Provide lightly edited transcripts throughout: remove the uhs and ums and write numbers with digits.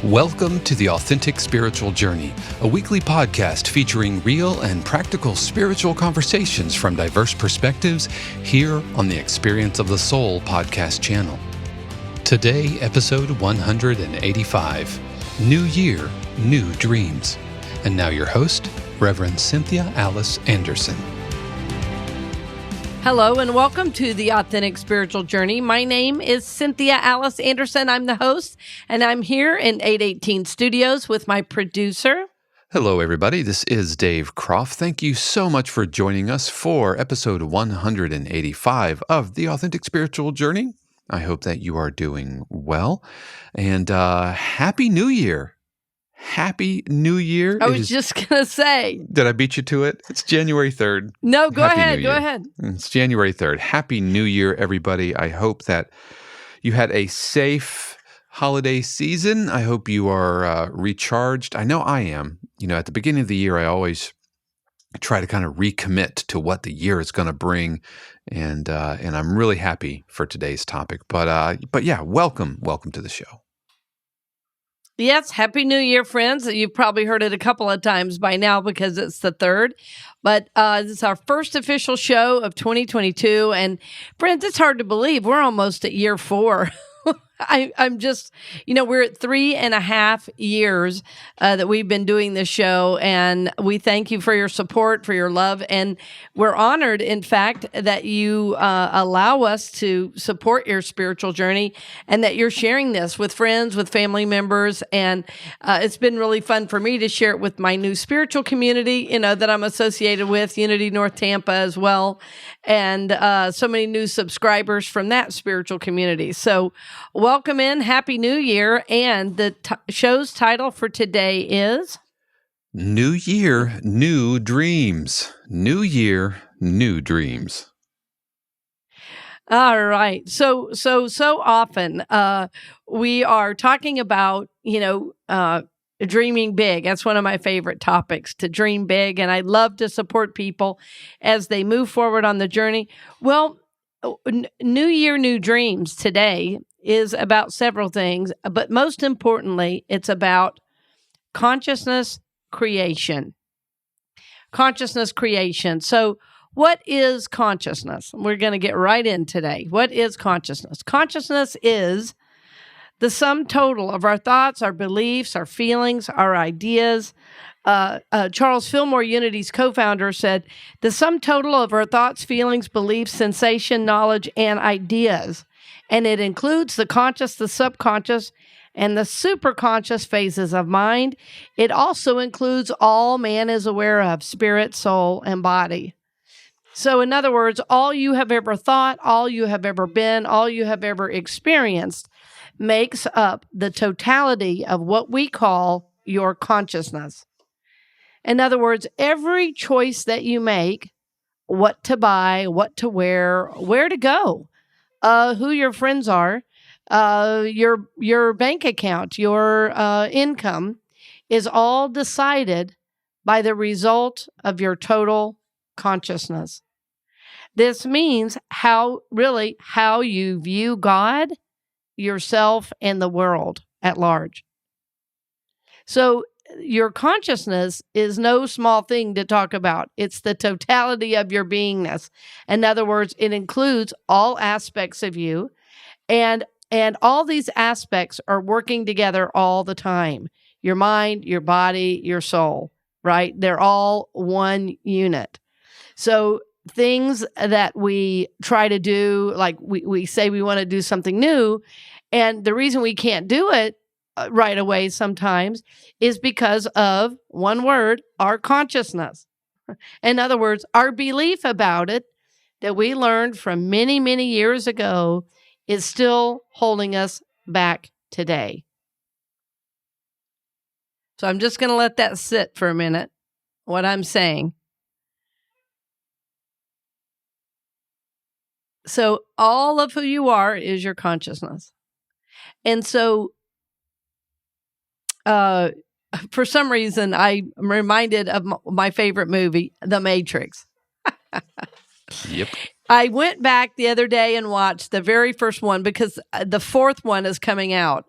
Welcome to the Authentic Spiritual Journey, a weekly podcast featuring real and practical spiritual conversations from diverse perspectives here on the Experience of the Soul podcast channel. Today, episode 185, New Year, New Dreams. And now your host, Reverend Cynthia Anderson. Hello and welcome to the Authentic Spiritual Journey. My name is Cynthia Anderson. I'm the host, and I'm here in 818 Studios with my producer. Hello, everybody. This is Dave Croft. Thank you so much for joining us for episode 185 of the Authentic Spiritual Journey. I hope that you are doing well, and Happy New Year. Happy New Year. I was just going to say. Did I beat you to it? It's January 3rd. No, go ahead. It's January 3rd. Happy New Year, everybody. I hope that you had a safe holiday season. I hope you are recharged. I know I am. You know, at the beginning of the year, I always try to kind of recommit to what the year is going to bring. And I'm really happy for today's topic. But yeah, welcome to the show. Yes, Happy New Year, friends. You've probably heard it a couple of times by now because it's the 3rd. But this is our first official show of 2022. And friends, it's hard to believe we're almost at year 4. I'm just, we're at 3.5 years that we've been doing this show, and we thank you for your support, for your love, and we're honored, in fact, that you allow us to support your spiritual journey and that you're sharing this with friends, with family members, and it's been really fun for me to share it with my new spiritual community, that I'm associated with, Unity North Tampa as well, and so many new subscribers from that spiritual community. So welcome in. Happy New Year. And the show's title for today is New Year, New Dreams. New Year, New Dreams. All right. So often we are talking about, dreaming big. That's one of my favorite topics, to dream big. And I love to support people as they move forward on the journey. Well, New Year, New Dreams today is about several things, but most importantly, it's about consciousness creation. Consciousness creation. So what is consciousness? We're going to get right in today. What is consciousness? Consciousness is the sum total of our thoughts, our beliefs, our feelings, our ideas. Charles Fillmore, Unity's co-founder, said, the sum total of our thoughts, feelings, beliefs, sensation, knowledge, and ideas. And it includes the conscious, the subconscious, and the superconscious phases of mind. It also includes all man is aware of, spirit, soul, and body. So in other words, all you have ever thought, all you have ever been, all you have ever experienced makes up the totality of what we call your consciousness. In other words, every choice that you make, what to buy, what to wear, where to go, who your friends are, your bank account, your income, is all decided by the result of your total consciousness. This means how you view God, yourself, and the world at large. So your consciousness is no small thing to talk about. It's the totality of your beingness. In other words, it includes all aspects of you, and all these aspects are working together all the time. Your mind, your body, your soul, right? They're all one unit. So things that we try to do, like we say we want to do something new, and the reason we can't do it right away sometimes is because of one word, our consciousness. In other words, our belief about it that we learned from many, many years ago is still holding us back today. So I'm just going to let that sit for a minute, what I'm saying. So all of who you are is your consciousness. And so for some reason, I'm reminded of my favorite movie, The Matrix. Yep. I went back the other day and watched the very first one because the fourth one is coming out.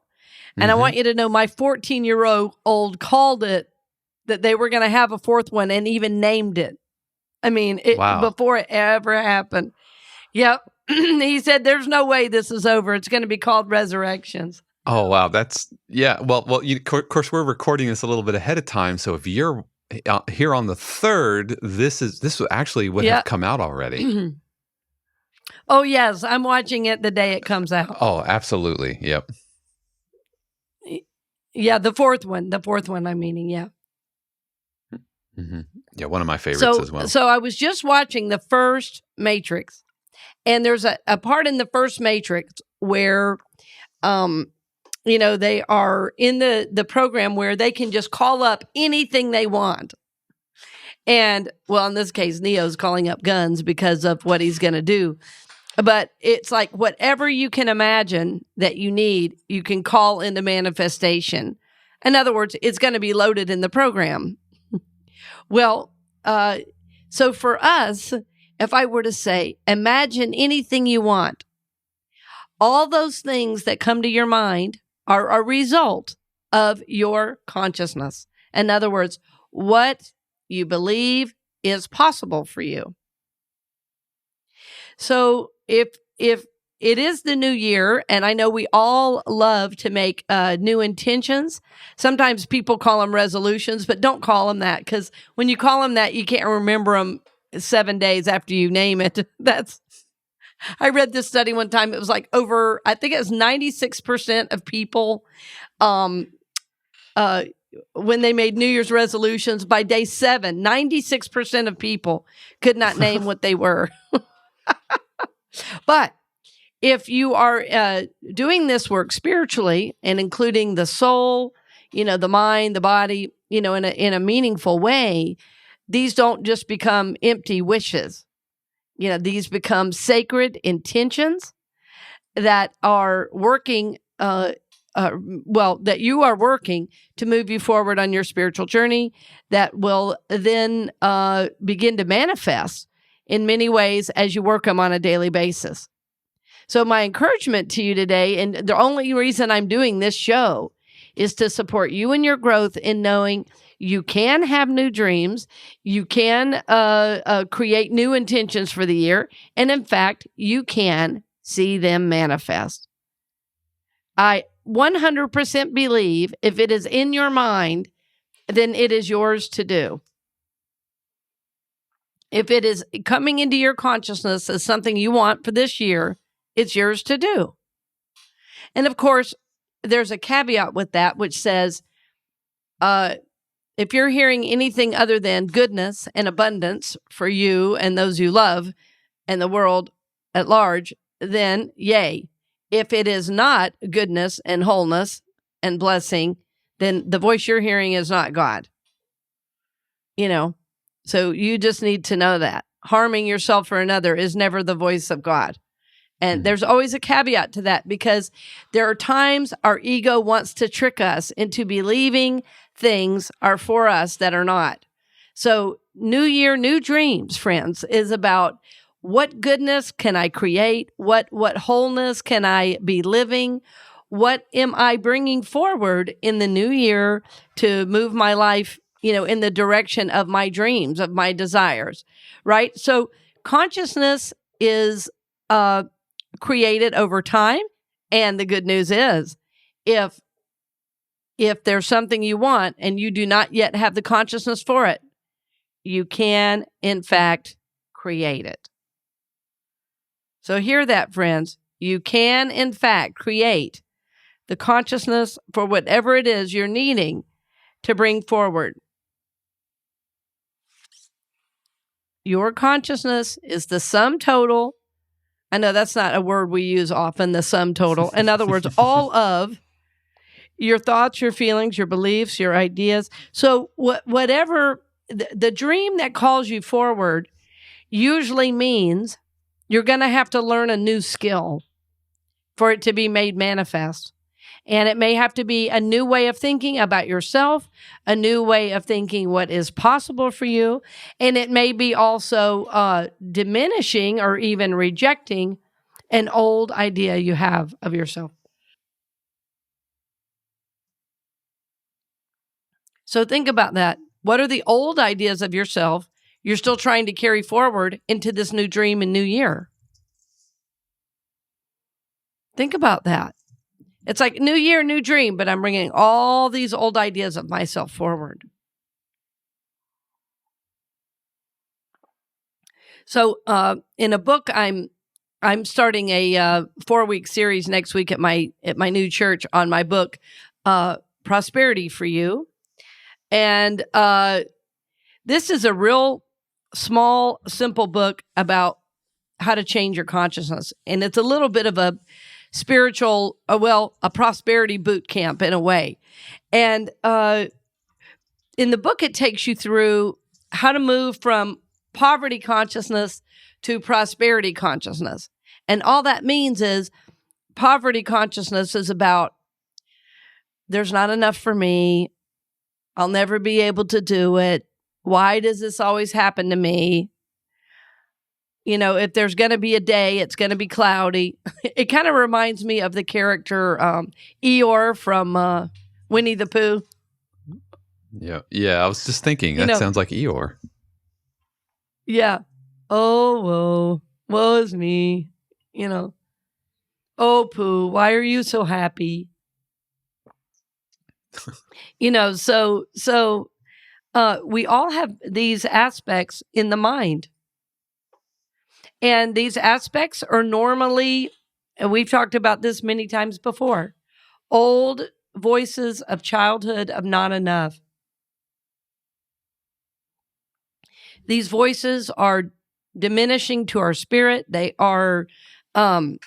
And I want you to know my 14-year-old called it that they were going to have a fourth one and even named it. I mean, before it ever happened. Yep. He said, there's no way this is over. It's going to be called Resurrections. Oh, wow. That's, yeah. Well, of course, we're recording this a little bit ahead of time. So if you're here on the 3rd, this actually would have come out already. Oh, yes. I'm watching it the day it comes out. Oh, absolutely. Yep. Yeah, the fourth one, I'm meaning, yeah. Mm-hmm. Yeah, one of my favorites as well. So I was just watching the first Matrix, and there's a part in the first Matrix where, they are in the program where they can just call up anything they want. And, well, in this case, Neo's calling up guns because of what he's going to do. But it's like whatever you can imagine that you need, you can call into manifestation. In other words, it's going to be loaded in the program. Well, so for us, if I were to say, imagine anything you want, all those things that come to your mind are a result of your consciousness. In other words, what you believe is possible for you. So if it is the new year, and I know we all love to make new intentions. Sometimes people call them resolutions, but don't call them that, because when you call them that, you can't remember them 7 days after you name it. I read this study one time. It was like I think it was 96% of people, when they made New Year's resolutions, by day 7, 96% of people could not name what they were. But if you are doing this work spiritually and including the soul, the mind, the body, in a meaningful way, these don't just become empty wishes. These become sacred intentions that are working, that you are working to move you forward on your spiritual journey, that will then begin to manifest in many ways as you work them on a daily basis. So my encouragement to you today, and the only reason I'm doing this show, is to support you in your growth in knowing you can have new dreams, you can create new intentions for the year, and in fact, you can see them manifest. I 100% believe if it is in your mind, then it is yours to do. If it is coming into your consciousness as something you want for this year, it's yours to do. And of course, there's a caveat with that, which says, if you're hearing anything other than goodness and abundance for you and those you love and the world at large, then yay. If it is not goodness and wholeness and blessing, then the voice you're hearing is not God. So you just need to know that harming yourself or another is never the voice of God. And there's always a caveat to that, because there are times our ego wants to trick us into believing things are for us that are not. So New Year, new dreams, friends, is about what goodness can I create? What wholeness can I be living? What am I bringing forward in the new year to move my life, in the direction of my dreams, of my desires, right? So consciousness is created over time. And the good news is, if there's something you want and you do not yet have the consciousness for it, you can, in fact, create it. So hear that, friends. You can, in fact, create the consciousness for whatever it is you're needing to bring forward. Your consciousness is the sum total. I know that's not a word we use often, the sum total. In other words, all of your thoughts, your feelings, your beliefs, your ideas. So whatever the dream that calls you forward usually means you're going to have to learn a new skill for it to be made manifest. And it may have to be a new way of thinking about yourself, a new way of thinking what is possible for you. And it may be also diminishing or even rejecting an old idea you have of yourself. So think about that. What are the old ideas of yourself you're still trying to carry forward into this new dream and new year? Think about that. It's like new year, new dream, but I'm bringing all these old ideas of myself forward. So in a book, I'm starting a 4-week series next week at my new church on my book, Prosperity for You. And this is a real small, simple book about how to change your consciousness. And it's a little bit of a spiritual, a prosperity boot camp in a way. And in the book, it takes you through how to move from poverty consciousness to prosperity consciousness. And all that means is poverty consciousness is about, there's not enough for me. I'll never be able to do it. Why does this always happen to me? If there's going to be a day, it's going to be cloudy. It kind of reminds me of the character Eeyore from Winnie the Pooh. Yeah. I was just thinking, that sounds like Eeyore. Yeah. Oh, woe is me. Oh, Pooh, why are you so happy? So we all have these aspects in the mind. And these aspects are normally, and we've talked about this many times before, old voices of childhood of not enough. These voices are diminishing to our spirit. They are, frankly,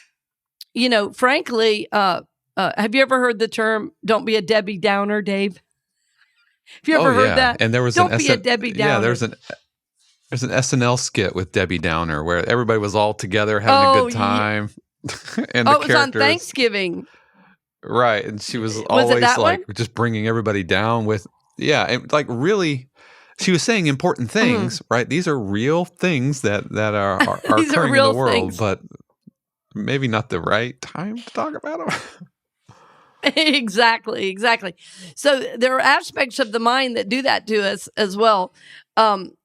have you ever heard the term, don't be a Debbie Downer, Dave? Have you ever heard that? And there was don't be a Debbie Downer. Yeah, there's an SNL skit with Debbie Downer where everybody was all together having a good time. Yeah. And it was on Thanksgiving. Right. And she was always like just bringing everybody down with, and like really, she was saying important things, right? These are real things that are occurring in the world, things. But maybe not the right time to talk about them. Exactly. So there are aspects of the mind that do that to us as well,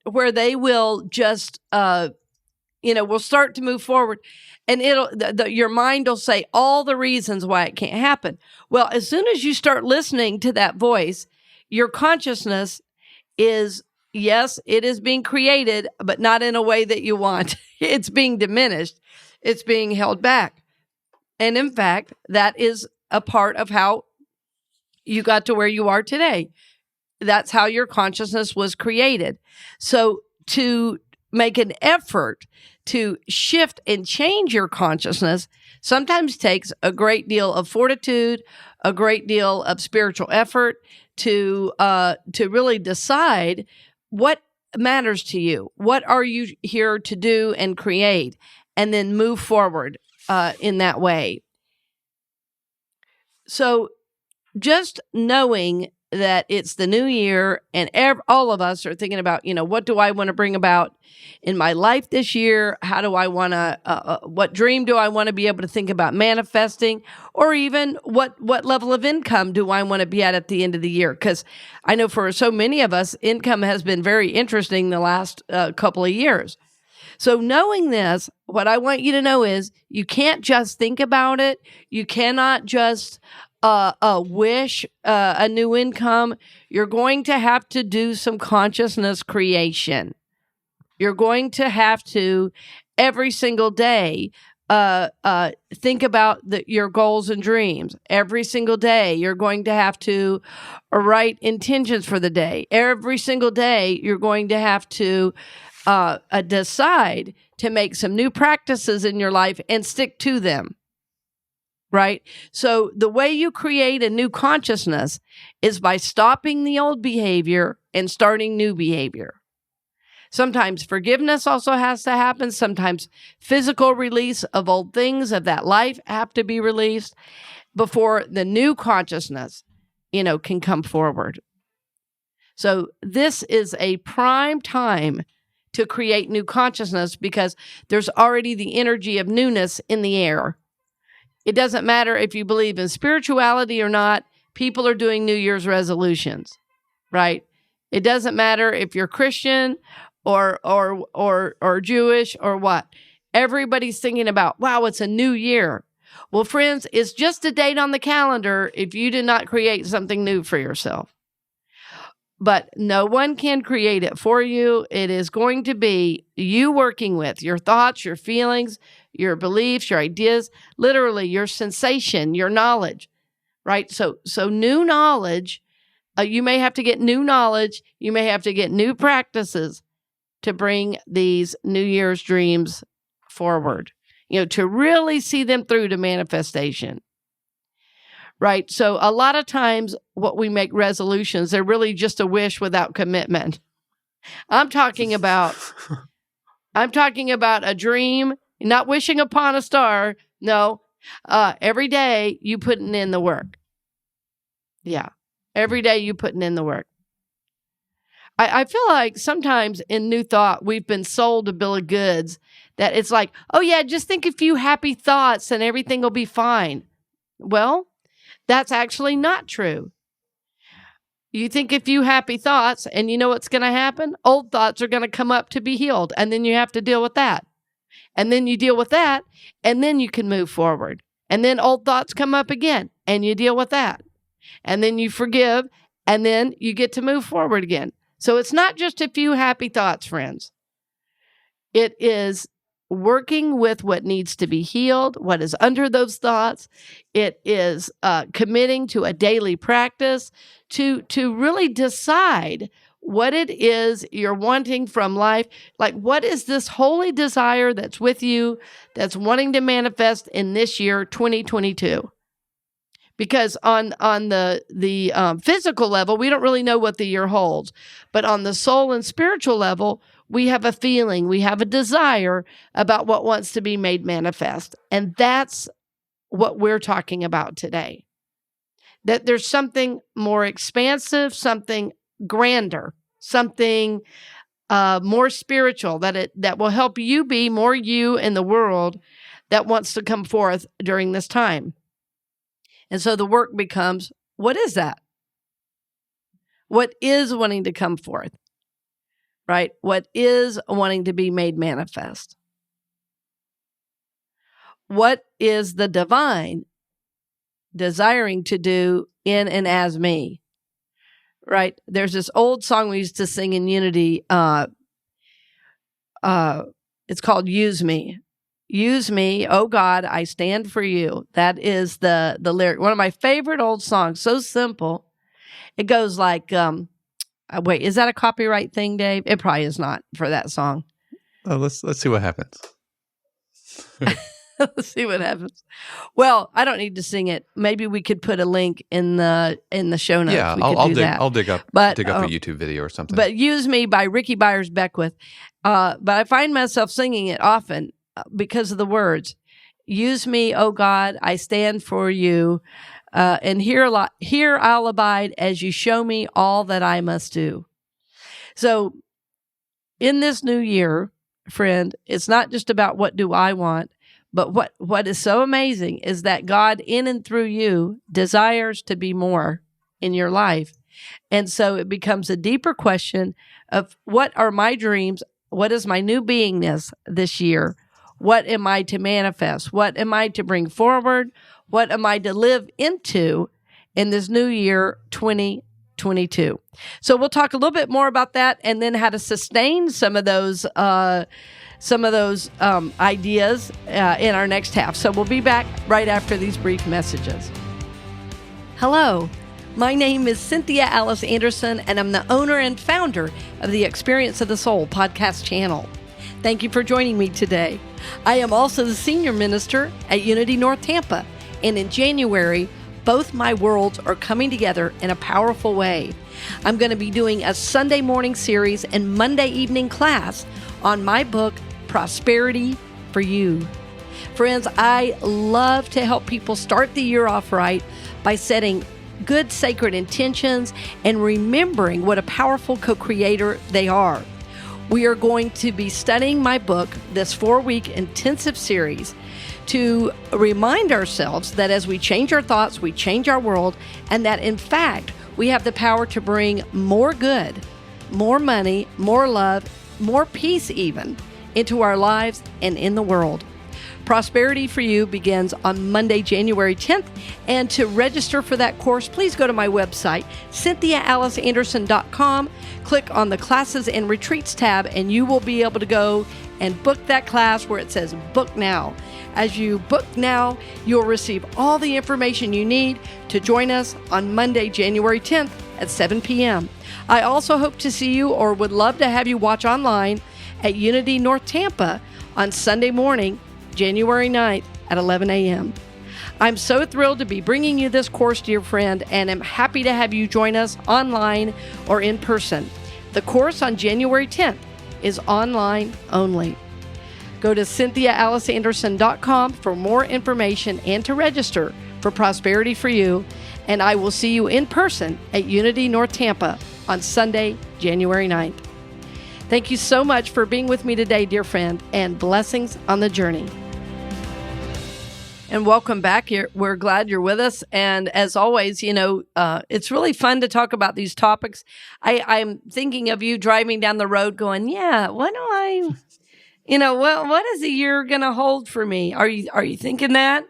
where they will just, we'll start to move forward, and your mind will say all the reasons why it can't happen. Well, as soon as you start listening to that voice, your consciousness is, yes, it is being created, but not in a way that you want. It's being diminished. It's being held back. And in fact, that is a part of how you got to where you are today. That's how your consciousness was created. So to make an effort to shift and change your consciousness sometimes takes a great deal of fortitude, a great deal of spiritual effort to really decide what matters to you. What are you here to do and create, and then move forward in that way. So just knowing that it's the new year and all of us are thinking about, what do I want to bring about in my life this year? How do I want to, what dream do I want to be able to think about manifesting? Or even what level of income do I want to be at the end of the year? Because I know for so many of us, income has been very interesting the last couple of years. So knowing this, what I want you to know is you can't just think about it. You cannot just wish a new income. You're going to have to do some consciousness creation. You're going to have to every single day think about your goals and dreams. Every single day, you're going to have to write intentions for the day. Every single day, you're going to have to decide to make some new practices in your life and stick to them. Right? So the way you create a new consciousness is by stopping the old behavior and starting new behavior. Sometimes forgiveness also has to happen. Sometimes physical release of old things of that life have to be released before the new consciousness, can come forward. So this is a prime time to create new consciousness because there's already the energy of newness in the air. It doesn't matter if you believe in spirituality or not. People are doing New Year's resolutions. right? It doesn't matter if you're Christian or Jewish or what. Everybody's thinking about, wow, it's a new year. Well, friends, it's just a date on the calendar if you did not create something new for yourself. But no one can create it for you. It is going to be you working with your thoughts, your feelings, your beliefs, your ideas, literally your sensation, your knowledge, right? So new knowledge, you may have to get new knowledge. You may have to get new practices to bring these New Year's dreams forward, to really see them through to manifestation. Right. So a lot of times what we make resolutions, they're really just a wish without commitment. I'm talking about a dream, not wishing upon a star. No, every day you putting in the work. Yeah. Every day you putting in the work. I feel like sometimes in New Thought, we've been sold a bill of goods that it's like, oh yeah, just think a few happy thoughts and everything will be fine. Well, that's actually not true. You think a few happy thoughts, and you know what's going to happen? Old thoughts are going to come up to be healed, and then you have to deal with that. And then you deal with that, and then you can move forward. And then old thoughts come up again, and you deal with that. And then you forgive, and then you get to move forward again. So it's not just a few happy thoughts, friends. It is working with what needs to be healed, what is under those thoughts. It is committing to a daily practice to really decide what it is you're wanting from life. Like, what is this holy desire that's with you, that's wanting to manifest in this year, 2022? Because on the physical level, we don't really know what the year holds. But on the soul and spiritual level, we have a feeling, we have a desire about what wants to be made manifest. And that's what we're talking about today. That there's something more expansive, something grander, something more spiritual that will help you be more you in the world that wants to come forth during this time. And so the work becomes, what is that? What is wanting to come forth? Right? What is wanting to be made manifest? What is the divine desiring to do in and as me? Right? There's this old song we used to sing in Unity. It's called Use Me. Use me, oh God, I stand for you. That is the lyric. One of my favorite old songs. So simple. It goes like, wait, is that a copyright thing, Dave? It probably is not for that song. Oh, let's see what happens. Let's see what happens. Well, I don't need to sing it. Maybe we could put a link in the show notes. Yeah, I'll dig up a YouTube video or something. But Use Me by Ricky Byers Beckwith. But I find myself singing it often because of the words. Use me, oh God, I stand for you. And here I'll abide as you show me all that I must do. So in this new year, friend, it's not just about what do I want, but what is so amazing is that God in and through you desires to be more in your life. And so it becomes a deeper question of what are my dreams? What is my new beingness this year? What am I to manifest? What am I to bring forward? What am I to live into in this new year, 2022? So we'll talk a little bit more about that, and then how to sustain some of those ideas in our next half. So we'll be back right after these brief messages. Hello, my name is Cynthia Anderson, and I'm the owner and founder of the Experience of the Soul podcast channel. Thank you for joining me today. I am also the senior minister at Unity North Tampa, and in January, both my worlds are coming together in a powerful way. I'm going to be doing a Sunday morning series and Monday evening class on my book, Prosperity for You. Friends, I love to help people start the year off right by setting good sacred intentions and remembering what a powerful co-creator they are. We are going to be studying my book, this 4-week intensive series, to remind ourselves that as we change our thoughts, we change our world, and that in fact, We have the power to bring more good, more money, more love, more peace even into our lives and in the world. Prosperity for You begins on Monday, January 10th. And to register for that course, please go to my website, CynthiaAllisAnderson.com. Click on the Classes and Retreats tab, and you will be able to go and book that class where it says Book Now. As you book now, you'll receive all the information you need to join us on Monday, January 10th at 7 p.m. I also hope to see you, or would love to have you watch online at Unity North Tampa on Sunday morning, January 9th at 11 a.m. I'm so thrilled to be bringing you this course, dear friend, and am happy to have you join us online or in person. The course on January 10th is online only. Go to CynthiaAllisAnderson.com for more information and to register for Prosperity for You, and I will see you in person at Unity North Tampa on Sunday, January 9th. Thank you so much for being with me today, dear friend, and blessings on the journey. And welcome back. We're glad you're with us. And as always, it's really fun to talk about these topics. I'm thinking of you driving down the road going, yeah, what is the year going to hold for me? Are you thinking that?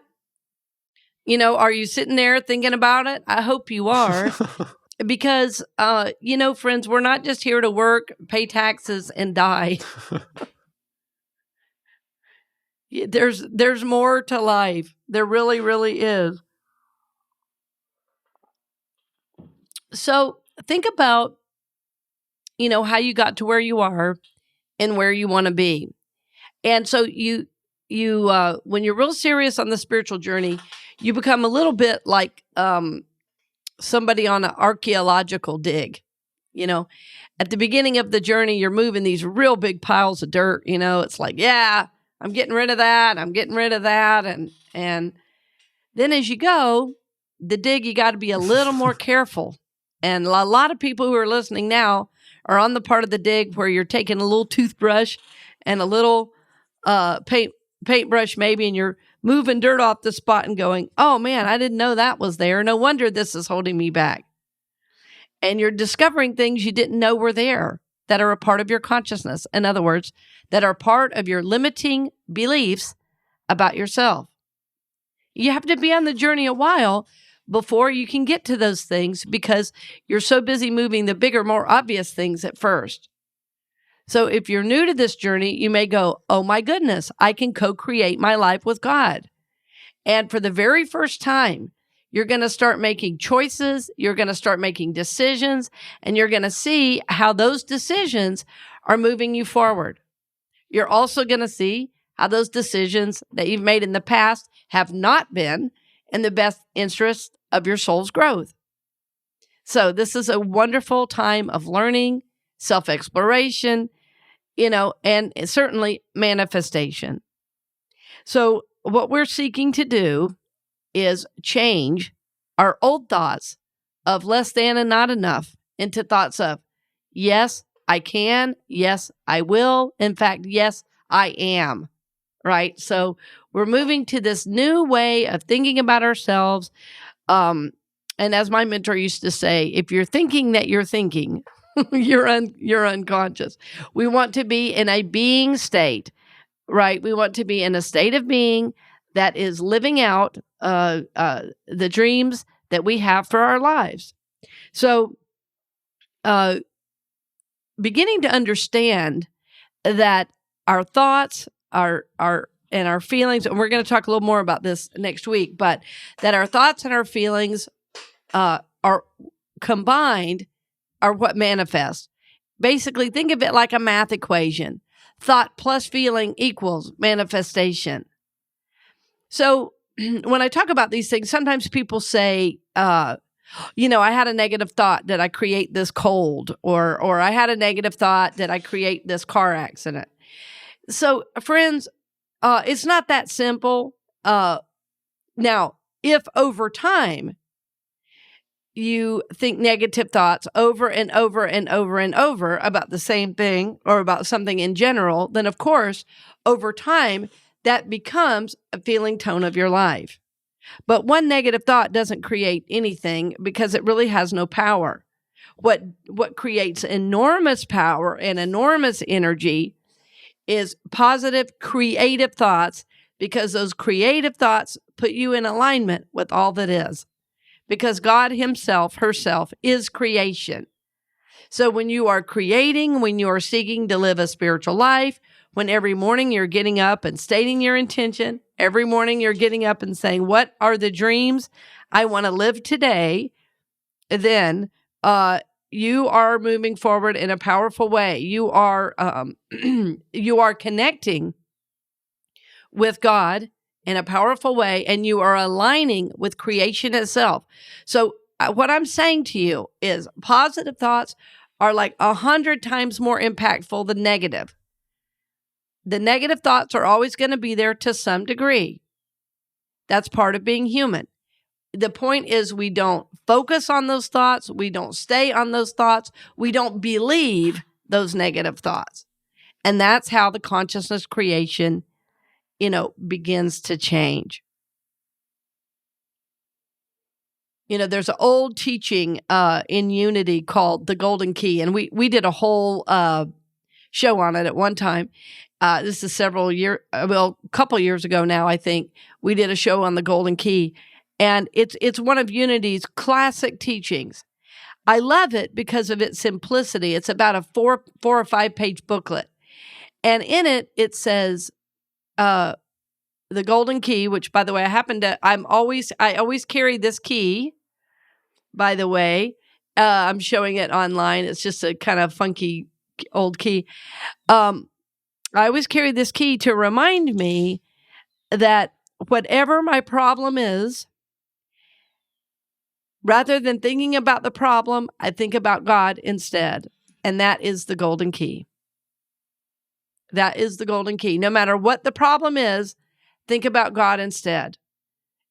Are you sitting there thinking about it? I hope you are. Because, friends, we're not just here to work, pay taxes, and die. There's more to life. There really, really is. So think about, how you got to where you are and where you want to be. And so you when you're real serious on the spiritual journey, you become a little bit like somebody on an archaeological dig. At the beginning of the journey, you're moving these real big piles of dirt. It's like, yeah, I'm getting rid of that. I'm getting rid of that. And then as you go, the dig, you got to be a little more careful. And a lot of people who are listening now are on the part of the dig where you're taking a little toothbrush and a little paintbrush maybe, and you're moving dirt off the spot and going, oh man, I didn't know that was there. No wonder this is holding me back. And you're discovering things you didn't know were there that are a part of your consciousness. In other words, that are part of your limiting beliefs about yourself. You have to be on the journey a while before you can get to those things because you're so busy moving the bigger, more obvious things at first. So if you're new to this journey, you may go, oh my goodness, I can co-create my life with God. And for the very first time, you're going to start making choices, you're going to start making decisions, and you're going to see how those decisions are moving you forward. You're also going to see how those decisions that you've made in the past have not been in the best interest of your soul's growth. So this is a wonderful time of learning, self-exploration, and certainly manifestation. So what we're seeking to do is change our old thoughts of less than and not enough into thoughts of, yes, I can. Yes, I will. In fact, yes, I am. Right? So we're moving to this new way of thinking about ourselves. And as my mentor used to say, if you're thinking that you're thinking, you're unconscious. We want to be in a being state, right? We want to be in a state of being that is living out the dreams that we have for our lives. So, beginning to understand that our thoughts, our feelings, and we're going to talk a little more about this next week, but that our thoughts and our feelings are combined are what manifest. Basically, think of it like a math equation. Thought plus feeling equals manifestation. So when I talk about these things, sometimes people say, I had a negative thought that I create this cold, or I had a negative thought that I create this car accident. So friends, it's not that simple. Now, if over time you think negative thoughts over and over and over and over about the same thing or about something in general, then of course, over time, that becomes a feeling tone of your life. But one negative thought doesn't create anything because it really has no power. What creates enormous power and enormous energy is positive, creative thoughts, because those creative thoughts put you in alignment with all that is. Because God himself, herself, is creation. So when you are creating, when you are seeking to live a spiritual life, when every morning you're getting up and stating your intention, every morning you're getting up and saying, what are the dreams I want to live today? Then you are moving forward in a powerful way. You are you are connecting with God in a powerful way, and you are aligning with creation itself. So what I'm saying to you is positive thoughts are like 100 times more impactful than negative. The negative thoughts are always going to be there to some degree. That's part of being human. The point is we don't focus on those thoughts. We don't stay on those thoughts. We don't believe those negative thoughts. And that's how the consciousness creation, begins to change. There's an old teaching in Unity called the Golden Key, and we did a whole show on it at one time. This is a couple years ago now, I think. We did a show on the Golden Key, and it's one of Unity's classic teachings. I love it because of its simplicity. It's about a 4 or 5 page booklet, and in it says, the Golden Key, which, by the way, I always carry this key, by the way. I'm showing it online. It's just a kind of funky old key. I always carry this key to remind me that whatever my problem is, rather than thinking about the problem, I think about God instead. And that is the Golden Key. That is the Golden Key. No matter what the problem is, think about God instead.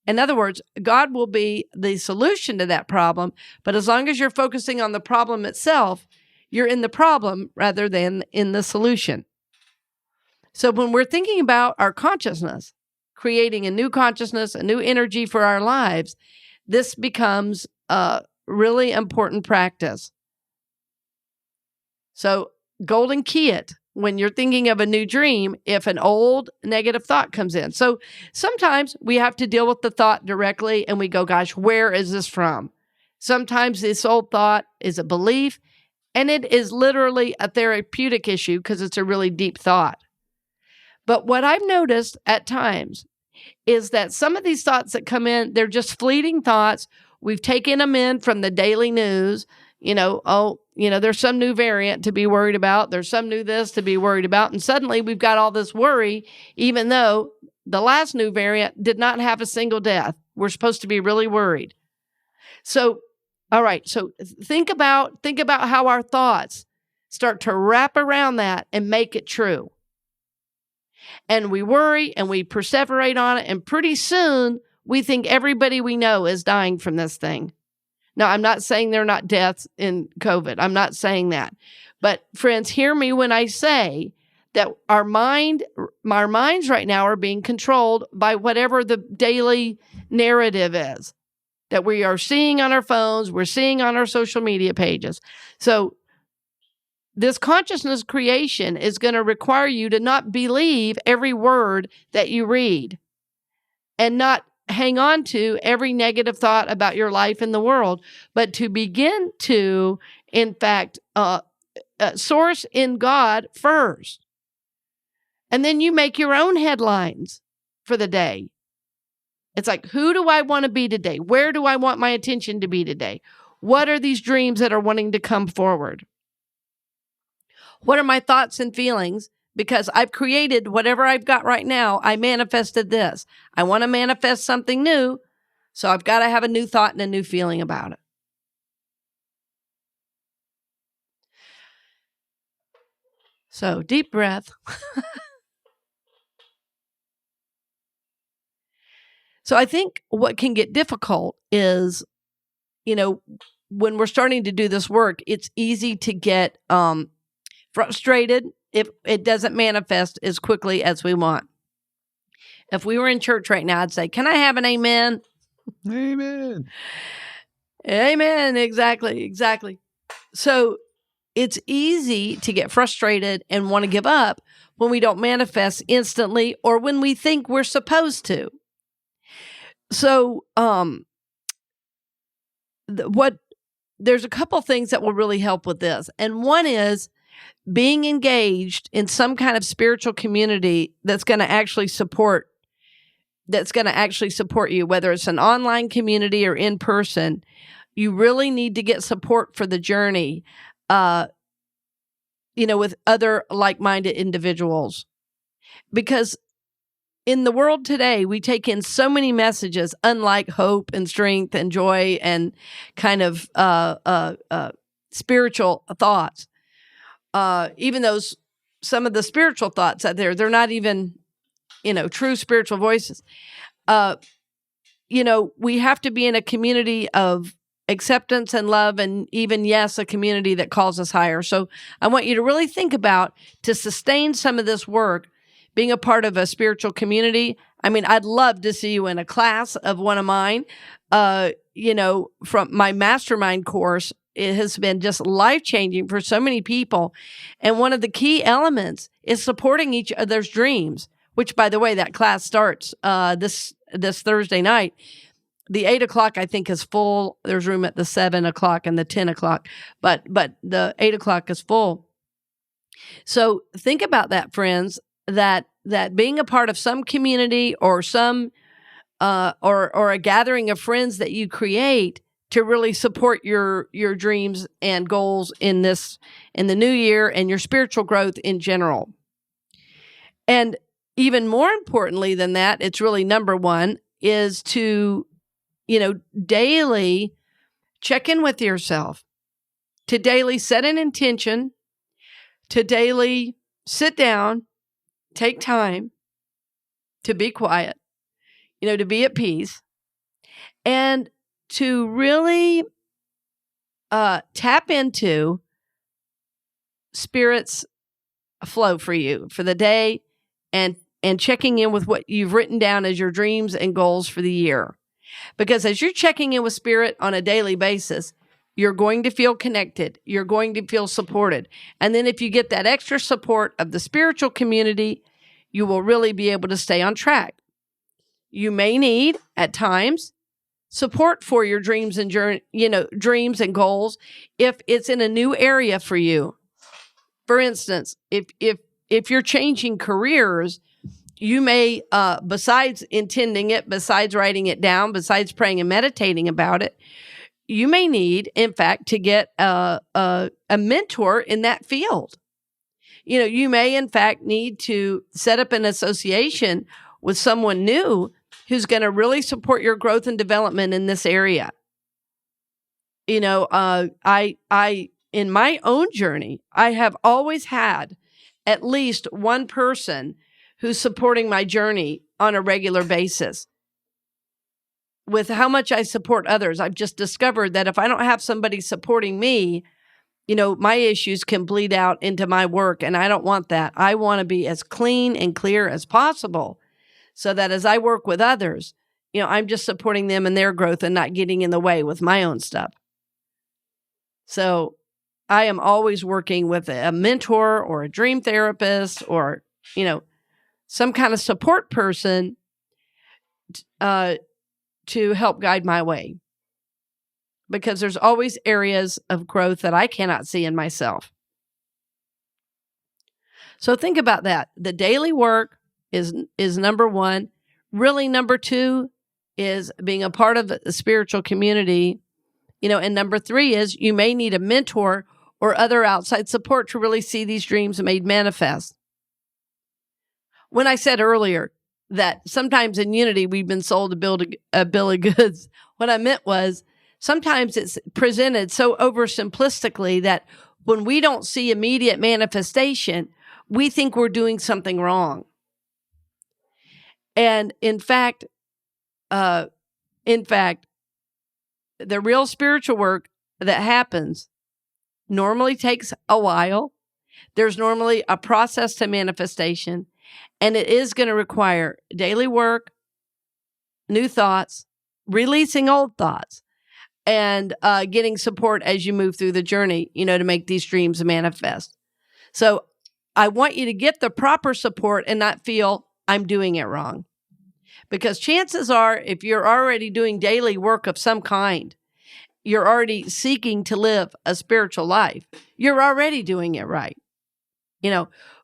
In other words, God will be the solution to that problem, but as long as you're focusing on the problem itself, you're in the problem rather than in the solution. So when we're thinking about our consciousness, creating a new consciousness, a new energy for our lives, this becomes a really important practice. So Golden Key it when you're thinking of a new dream if an old negative thought comes in. So sometimes we have to deal with the thought directly and we go, gosh, where is this from? Sometimes this old thought is a belief, and it is literally a therapeutic issue because it's a really deep thought. But what I've noticed at times is that some of these thoughts that come in, they're just fleeting thoughts. We've taken them in from the daily news. There's some new variant to be worried about. There's some new this to be worried about. And suddenly we've got all this worry, even though the last new variant did not have a single death. We're supposed to be really worried. So, all right. So think about how our thoughts start to wrap around that and make it true. And we worry and we perseverate on it. And pretty soon we think everybody we know is dying from this thing. Now, I'm not saying there are not deaths in COVID. I'm not saying that. But friends, hear me when I say that our minds right now are being controlled by whatever the daily narrative is that we are seeing on our phones, we're seeing on our social media pages. So this consciousness creation is going to require you to not believe every word that you read and not hang on to every negative thought about your life in the world, but to begin to, in fact, source in God first. And then you make your own headlines for the day. It's like, who do I want to be today? Where do I want my attention to be today? What are these dreams that are wanting to come forward? What are my thoughts and feelings? Because I've created whatever I've got right now. I manifested this. I want to manifest something new. So I've got to have a new thought and a new feeling about it. So deep breath. So I think what can get difficult is, when we're starting to do this work, it's easy to get frustrated if it doesn't manifest as quickly as we want. If we were in church right now, I'd say, can I have an amen? Amen. Amen. Exactly. So it's easy to get frustrated and want to give up when we don't manifest instantly or when we think we're supposed to. So, there's a couple things that will really help with this. And one is being engaged in some kind of spiritual community that's going to actually support you, whether it's an online community or in person. You really need to get support for the journey, with other like-minded individuals. Because in the world today, we take in so many messages, unlike hope and strength and joy and kind of spiritual thoughts. Even those, some of the spiritual thoughts out there, they're not even, true spiritual voices. We have to be in a community of acceptance and love, and even, yes, a community that calls us higher. So I want you to really think about, to sustain some of this work, being a part of a spiritual community. I mean, I'd love to see you in a class of one of mine. From my mastermind course, it has been just life-changing for so many people. And one of the key elements is supporting each other's dreams, which, by the way, that class starts this Thursday night. The 8 o'clock, I think, is full. There's room at the 7 o'clock and the 10 o'clock, but the 8 o'clock is full. So think about that, friends, that being a part of some community or some or a gathering of friends that you create to really support your dreams and goals in the new year and your spiritual growth in general. And even more importantly than that, it's really number one, is to, daily check in with yourself, to daily set an intention, to daily sit down, take time to be quiet, to be at peace, and to really tap into Spirit's flow for you for the day, and checking in with what you've written down as your dreams and goals for the year. Because as you're checking in with Spirit on a daily basis, you're going to feel connected. You're going to feel supported. And then if you get that extra support of the spiritual community, you will really be able to stay on track. You may need, at times, support for your dreams and dreams and goals if it's in a new area for you. For instance, if you're changing careers, you may, besides intending it, besides writing it down, besides praying and meditating about it, you may need, in fact, to get a mentor in that field. You may, in fact, need to set up an association with someone new who's going to really support your growth and development in this area. I in my own journey, I have always had at least one person who's supporting my journey on a regular basis. With how much I support others, I've just discovered that if I don't have somebody supporting me, my issues can bleed out into my work, and I don't want that. I want to be as clean and clear as possible so that as I work with others, I'm just supporting them in their growth and not getting in the way with my own stuff. So I am always working with a mentor or a dream therapist or, some kind of support person to help guide my way. Because there's always areas of growth that I cannot see in myself. So think about that. The daily work is number one. Really, number two is being a part of a spiritual community. And number three is you may need a mentor or other outside support to really see these dreams made manifest. When I said earlier that sometimes in unity we've been sold a bill of goods, what I meant was sometimes it's presented so oversimplistically that when we don't see immediate manifestation, we think we're doing something wrong. And in fact, the real spiritual work that happens normally takes a while. There's normally a process to manifestation. And it is going to require daily work, new thoughts, releasing old thoughts, and getting support as you move through the journey, to make these dreams manifest. So I want you to get the proper support and not feel I'm doing it wrong. Because chances are, if you're already doing daily work of some kind, you're already seeking to live a spiritual life, you're already doing it right.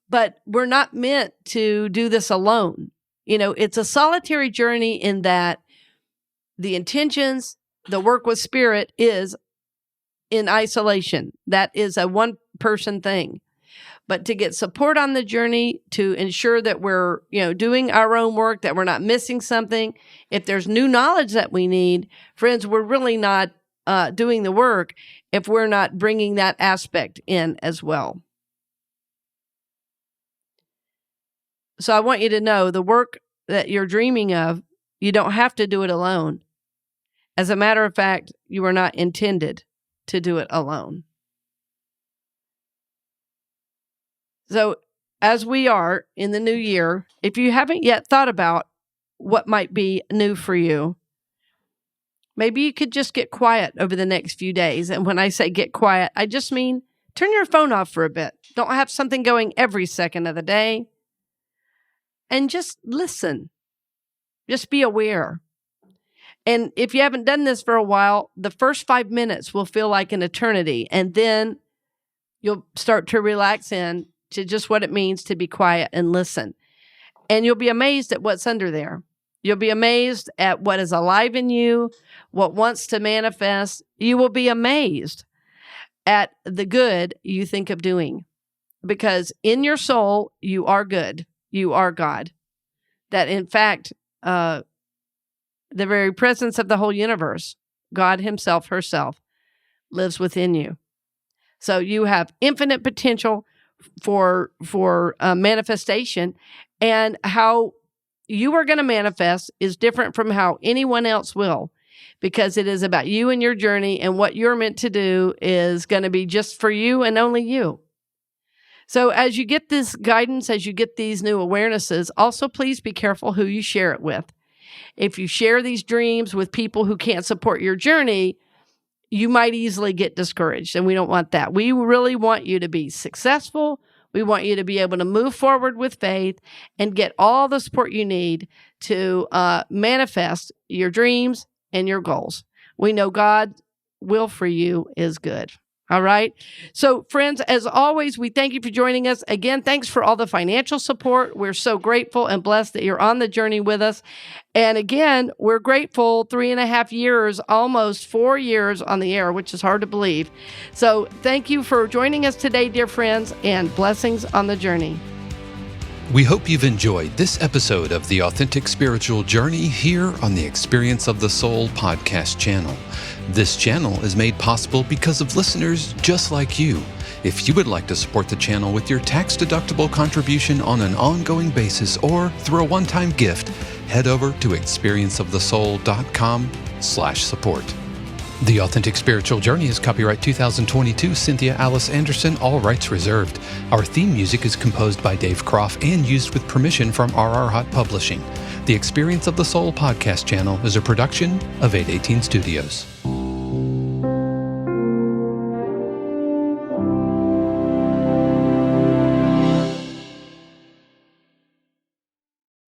But we're not meant to do this alone. It's a solitary journey in that the intentions, the work with spirit is in isolation. That is a one-person thing. But to get support on the journey, to ensure that we're, doing our own work, that we're not missing something, if there's new knowledge that we need, friends, we're really not doing the work if we're not bringing that aspect in as well. So I want you to know the work that you're dreaming of, you don't have to do it alone. As a matter of fact, you are not intended to do it alone. So as we are in the new year, if you haven't yet thought about what might be new for you, maybe you could just get quiet over the next few days. And when I say get quiet, I just mean turn your phone off for a bit. Don't have something going every second of the day. And just listen. Just be aware. And if you haven't done this for a while, the first 5 minutes will feel like an eternity. And then you'll start to relax in to just what it means to be quiet and listen. And you'll be amazed at what's under there. You'll be amazed at what is alive in you, what wants to manifest. You will be amazed at the good you think of doing. Because in your soul, you are good. You are God. That in fact, the very presence of the whole universe, God himself, herself, lives within you. So you have infinite potential for manifestation, and how you are going to manifest is different from how anyone else will, because it is about you and your journey, and what you're meant to do is going to be just for you and only you. So as you get this guidance, as you get these new awarenesses, also please be careful who you share it with. If you share these dreams with people who can't support your journey, you might easily get discouraged, and we don't want that. We really want you to be successful. We want you to be able to move forward with faith and get all the support you need to manifest your dreams and your goals. We know God's will for you is good. All right. So friends, as always, we thank you for joining us. Again, thanks for all the financial support. We're so grateful and blessed that you're on the journey with us. And again, we're grateful 3.5 years, almost 4 years on the air, which is hard to believe. So thank you for joining us today, dear friends, and blessings on the journey. We hope you've enjoyed this episode of The Authentic Spiritual Journey here on the Experience of the Soul podcast channel. This channel is made possible because of listeners just like you. If you would like to support the channel with your tax-deductible contribution on an ongoing basis or through a one-time gift, head over to experienceofthesoul.com/support. The Authentic Spiritual Journey is copyright 2022 Cynthia Anderson, all rights reserved. Our theme music is composed by Dave Croft and used with permission from RR Hot Publishing. The Experience of the Soul podcast channel is a production of 818 Studios.